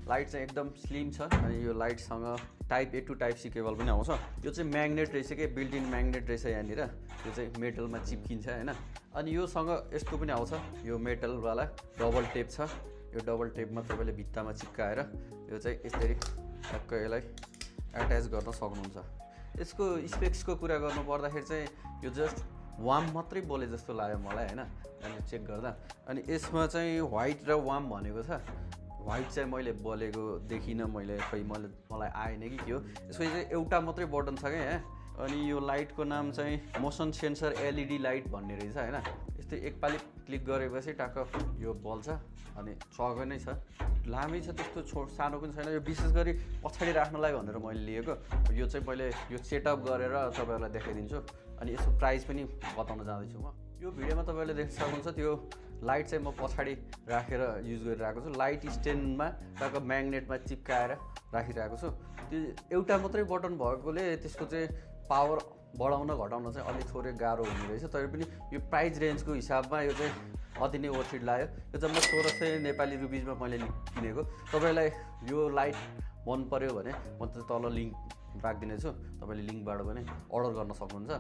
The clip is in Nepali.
लाइट चाहिँ एकदम स्लिम छ अनि यो लाइटसँग type A to type C cable पनि आउँछ। यो चाहिँ म्याग्नेट रहेछ के, बिल्ट इन म्याग्नेट रहेछ यहाँनिर। यो चाहिँ मेटलमा चिप्किन्छ होइन। अनि योसँग यस्तो पनि आउँछ, यो मेटलवाला डबल टेप छ। यो डबल टेपमा तपाईँले भित्तामा चिप्काएर यो चाहिँ यसरी टक्क यसलाई एट्याच गर्न सक्नुहुन्छ। यसको स्पेक्सको कुरा गर्नु पर्दाखेरि चाहिँ यो जस्ट वाम मात्रै बोले जस्तो लाग्यो मलाई होइन, अनि चेक गर्दा। अनि यसमा चाहिँ व्हाइट र वाम भनेको छ। व्हाइट चाहिँ मैले बोलेको देखिनँ मैले, खै मलाई आएन कि के हो। यसको चाहिँ एउटा मात्रै बटन छ क्या यहाँ। अनि यो लाइटको नाम चाहिँ मोसन सेन्सर एलइडी लाइट भन्ने रहेछ होइन। यस्तै एकपालि क्लिक गरेपछि टक्क यो बल्छ अनि चगो नै छ। लामै छ, त्यस्तो सानो पनि छैन। यो विशेष गरी पछाडि राख्नलाई भनेर मैले लिएको। यो चाहिँ मैले यो सेटअप गरेर तपाईँहरूलाई देखाइदिन्छु। अनि यसको प्राइस पनि बताउन जाँदैछु म। यो भिडियोमा तपाईँले देख्न सक्नुहुन्छ त्यो लाइट चाहिँ म पछाडि राखेर युज गरिरहेको छु। लाइट स्ट्यान्डमा टक्क म्याग्नेटमा चिप्काएर राखिरहेको छु। त्यो एउटा मात्रै बटन भएकोले त्यसको चाहिँ पावर बढाउन घटाउन चाहिँ अलिक थोरै गाह्रो हुने रहेछ। तर पनि यो प्राइस रेन्जको हिसाबमा यो चाहिँ अति नै वर्थ इट लाग्यो। यो चाहिँ म 1600 नेपाली रुपिजमा मैले किनेको। तपाईँलाई यो लाइट मन पर्यो भने म त तल लिङ्क राखिदिनेछु, तपाईँले लिङ्कबाट पनि अर्डर गर्न सक्नुहुन्छ।